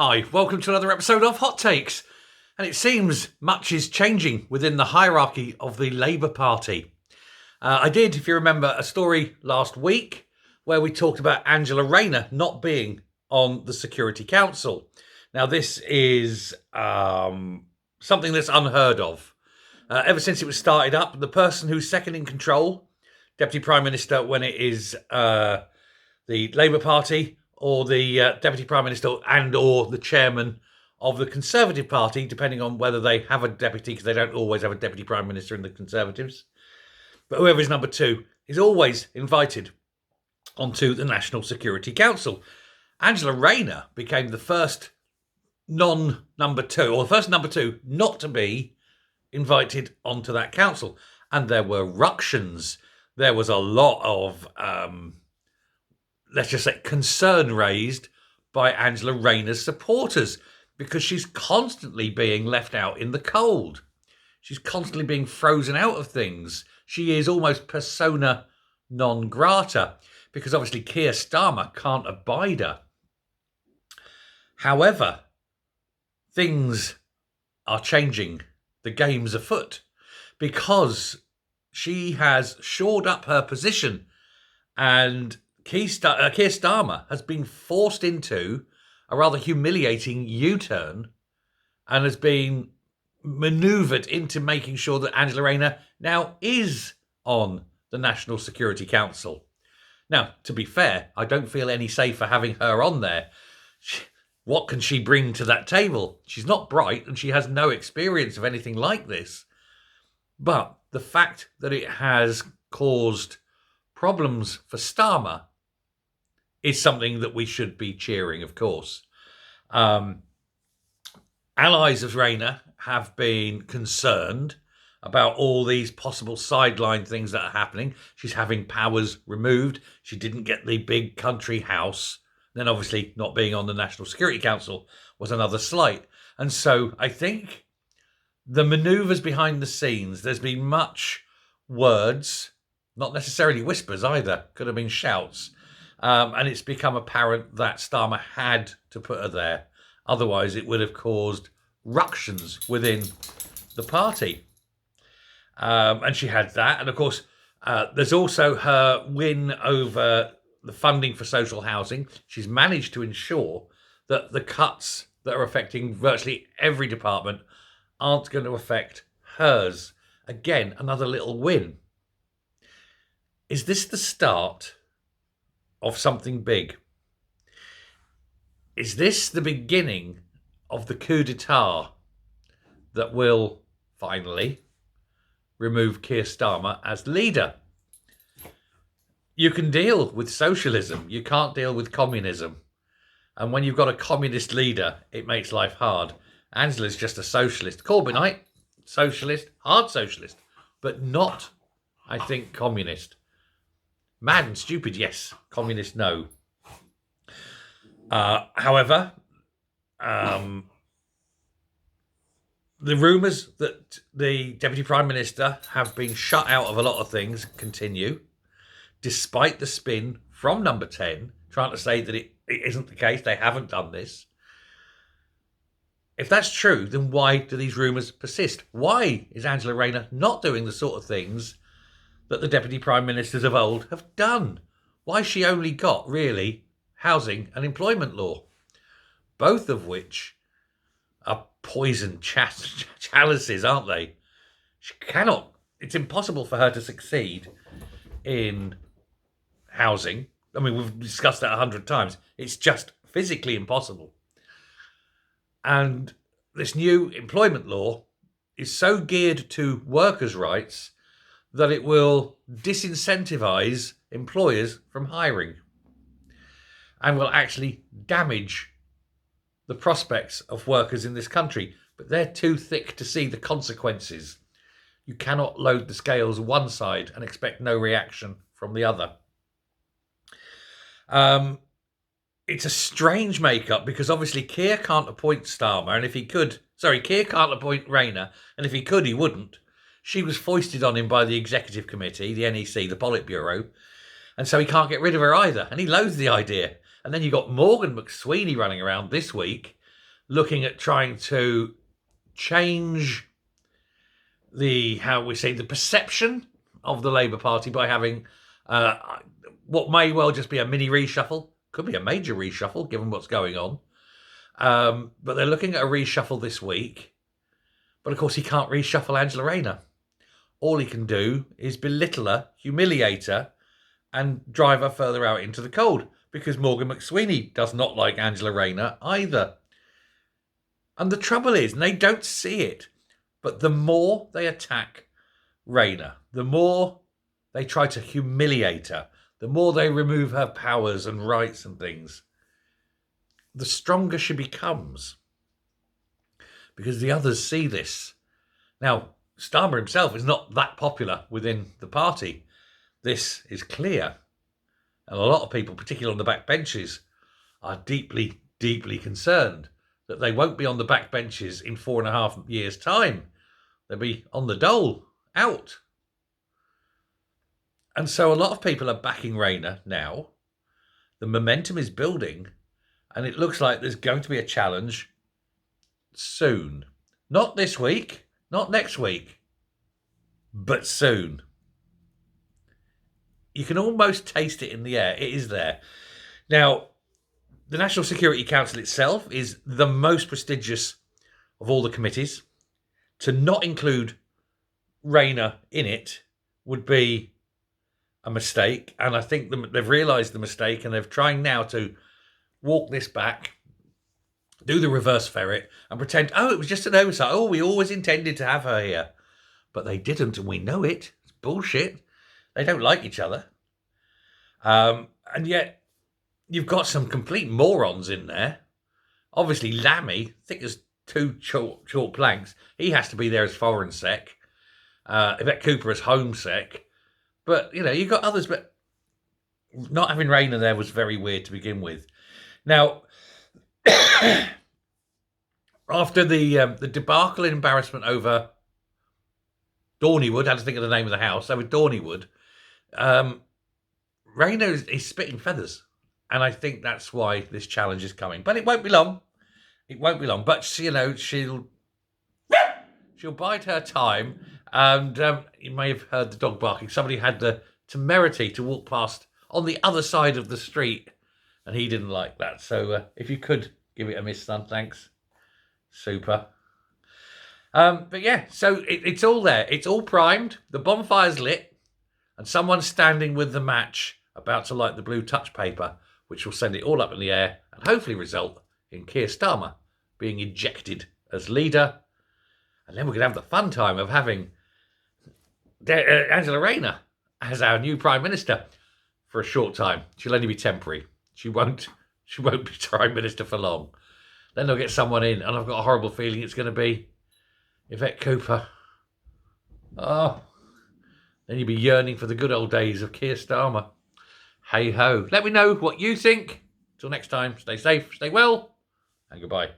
Hi, welcome to another episode of Hot Takes. And it seems much is changing within the hierarchy of the Labour Party. I did, if you remember, a story last week where we talked about Angela Rayner not being on the Security Council. Now, this is something that's unheard of. Ever since it was started up, the person who's second in control, Deputy Prime Minister when it is the Labour Party, or the Deputy Prime Minister and or the Chairman of the Conservative Party, depending on whether they have a deputy, because they don't always have a Deputy Prime Minister in the Conservatives. But whoever is number two is always invited onto the National Security Council. Angela Rayner became the first non-number two, or the first number two not to be invited onto that council. And there were ructions. There was a lot of, let's just say, concern raised by Angela Rayner's supporters because she's constantly being left out in the cold. She's constantly being frozen out of things. She is almost persona non grata because obviously Keir Starmer can't abide her. However, things are changing. The game's afoot because she has shored up her position, and Keir Starmer has been forced into a rather humiliating U-turn and has been manoeuvred into making sure that Angela Rayner now is on the National Security Council. Now, to be fair, I don't feel any safer having her on there. What can she bring to that table? She's not bright and she has no experience of anything like this. But the fact that it has caused problems for Starmer is something that we should be cheering, of course. Allies of Rayner have been concerned about all these possible sideline things that are happening. She's having powers removed. She didn't get the big country house. Then obviously not being on the National Security Council was another slight. And so I think the manoeuvres behind the scenes, there's been much words, not necessarily whispers either, could have been shouts. And it's become apparent that Starmer had to put her there. Otherwise, it would have caused ructions within the party. And she had that. And of course, there's also her win over the funding for social housing. She's managed to ensure that the cuts that are affecting virtually every department aren't going to affect hers. Again, another little win. Is this the start of something big? Is this the beginning of the coup d'etat that will finally remove Keir Starmer as leader? You can deal with socialism. You can't deal with communism. And when you've got a communist leader, it makes life hard. Angela's just a socialist. Corbynite, socialist, hard socialist, but not, I think, communist. Mad and stupid, yes. Communist, no. However, the rumours that the Deputy Prime Minister have been shut out of a lot of things continue, despite the spin from Number 10, trying to say that it isn't the case, they haven't done this. If that's true, then why do these rumours persist? Why is Angela Rayner not doing the sort of things that the Deputy Prime Ministers of old have done? Why has she only got, really, housing and employment law? Both of which are poison chalices, aren't they? She cannot, it's impossible for her to succeed in housing. I mean, we've discussed that 100 times. It's just physically impossible. And this new employment law is so geared to workers' rights that it will disincentivize employers from hiring and will actually damage the prospects of workers in this country. But they're too thick to see the consequences. You cannot load the scales one side and expect no reaction from the other. It's a strange makeup because obviously Keir can't appoint Starmer, and if he could, Keir can't appoint Rayner, and if he could, he wouldn't. She was foisted on him by the Executive Committee, the NEC, the Politburo, and so he can't get rid of her either, and he loathes the idea. And then you got Morgan McSweeney running around this week looking at trying to change the perception of the Labour Party by having what may well just be a mini reshuffle. Could be a major reshuffle, given what's going on. But they're looking at a reshuffle this week. But of course, he can't reshuffle Angela Rayner. All he can do is belittle her, humiliate her, and drive her further out into the cold. Because Morgan McSweeney does not like Angela Rayner either. And the trouble is, and they don't see it, but the more they attack Rayner, the more they try to humiliate her, the more they remove her powers and rights and things, the stronger she becomes. Because the others see this. Now, Starmer himself is not that popular within the party. This is clear. And a lot of people, particularly on the back benches, are deeply, deeply concerned that they won't be on the back benches in 4.5 years' time. They'll be on the dole, out. And so a lot of people are backing Rayner now. The momentum is building, and it looks like there's going to be a challenge soon. Not this week, not next week, but soon. You can almost taste it in the air. It is there. Now, the National Security Council itself is the most prestigious of all the committees. To not include Rayner in it would be a mistake. And I think they've realised the mistake, and they're trying now to walk this back, do the reverse ferret, and pretend, it was just an oversight. We always intended to have her here. But they didn't, and we know it. It's bullshit. They don't like each other. And yet, you've got some complete morons in there. Obviously, Lammy, thick as two short planks. He has to be there as foreign sec. Yvette Cooper as home sec. But, you've got others. But not having Rayner there was very weird to begin with. Now, after the debacle and embarrassment over Dorneywood, I had to think of the name of the house, over Dorneywood, Rayner is spitting feathers. And I think that's why this challenge is coming. But it won't be long. It won't be long. But, she'll bide her time. And you may have heard the dog barking. Somebody had the temerity to walk past on the other side of the street. And he didn't like that. So if you could give it a miss, son, thanks. Super. But yeah, so it's all there. It's all primed. The bonfire's lit. And someone's standing with the match about to light the blue touch paper, which will send it all up in the air and hopefully result in Keir Starmer being ejected as leader. And then we're going to have the fun time of having Angela Rayner as our new Prime Minister for a short time. She'll only be temporary. She won't be Prime Minister for long. Then they'll get someone in, and I've got a horrible feeling it's going to be Yvette Cooper. Oh, then you'll be yearning for the good old days of Keir Starmer. Hey ho. Let me know what you think. Till next time, stay safe, stay well, and goodbye.